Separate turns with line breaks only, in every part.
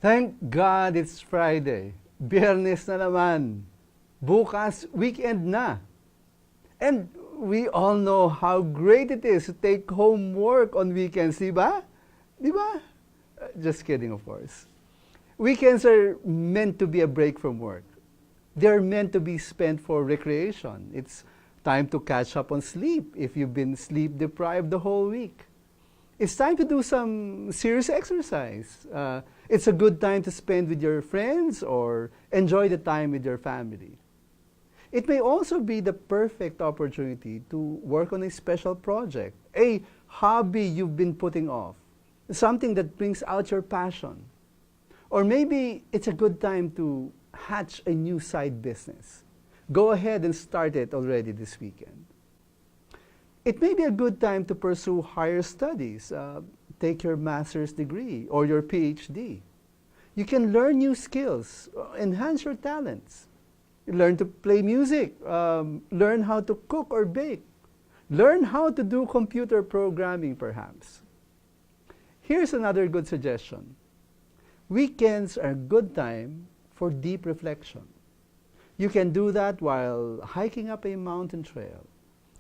Thank God it's Friday. Biyernes na naman. Bukas, weekend na. And we all know how great it is to take home work on weekends, di ba? Di ba? Just kidding, of course. Weekends are meant to be a break from work. They're meant to be spent for recreation. It's time to catch up on sleep if you've been sleep deprived the whole week. It's time to do some serious exercise. It's a good time to spend with your friends or enjoy the time with your family. It may also be the perfect opportunity to work on a special project, a hobby you've been putting off, something that brings out your passion. Or maybe it's a good time to hatch a new side business. Go ahead and start it already this weekend. It may be a good time to pursue higher studies, take your master's degree or your PhD. You can learn new skills, enhance your talents. Learn to play music, learn how to cook or bake, learn how to do computer programming perhaps. Here's another good suggestion. Weekends are a good time for deep reflection. You can do that while hiking up a mountain trail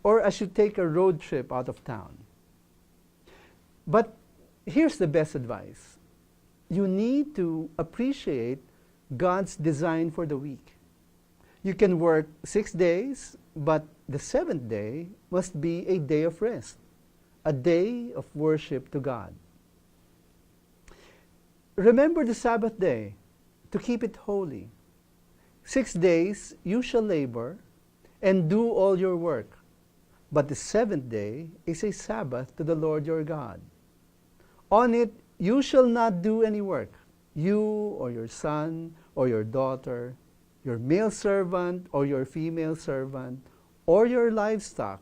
or as you take a road trip out of town. But here's the best advice. You need to appreciate God's design for the week. You can work 6 days, but the seventh day must be a day of rest, a day of worship to God. Remember the Sabbath day to keep it holy. 6 days you shall labor and do all your work, but the seventh day is a Sabbath to the Lord your God. On it you shall not do any work, you or your son or your daughter, your male servant or your female servant, or your livestock,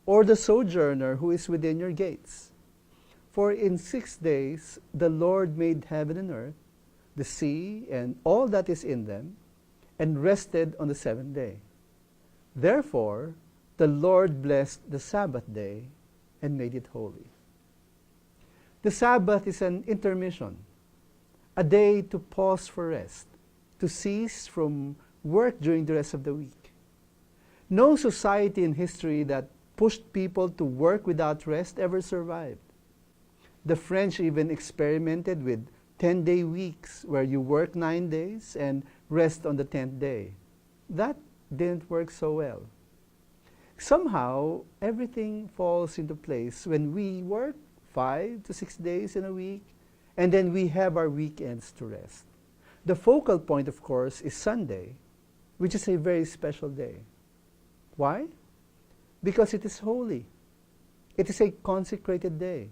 or the sojourner who is within your gates. For in 6 days the Lord made heaven and earth, the sea, and all that is in them, and rested on the seventh day. Therefore the Lord blessed the Sabbath day and made it holy. The Sabbath is an intermission, a day to pause for rest, to cease from work during the rest of the week. No society in history that pushed people to work without rest ever survived. The French even experimented with 10-day weeks where you work 9 days and rest on the 10th day. That didn't work so well. Somehow, everything falls into place when we work 5 to 6 days in a week, and then we have our weekends to rest. The focal point, of course, is Sunday, which is a very special day. Why? Because it is holy. It is a consecrated day,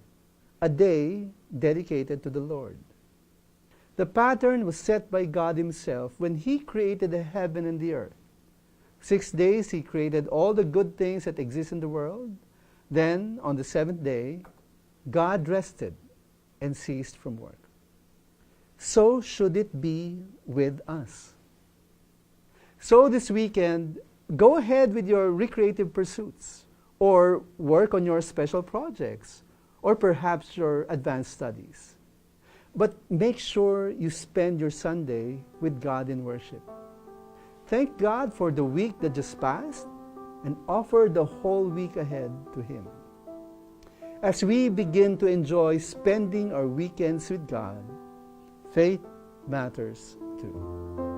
a day dedicated to the Lord. The pattern was set by God Himself when He created the heaven and the earth. 6 days He created all the good things that exist in the world. Then, on the seventh day, God rested and ceased from work. So should it be with us. So this weekend, go ahead with your recreative pursuits, or work on your special projects, or perhaps your advanced studies. But make sure you spend your Sunday with God in worship. Thank God for the week that just passed, and offer the whole week ahead to Him. As we begin to enjoy spending our weekends with God, faith matters too.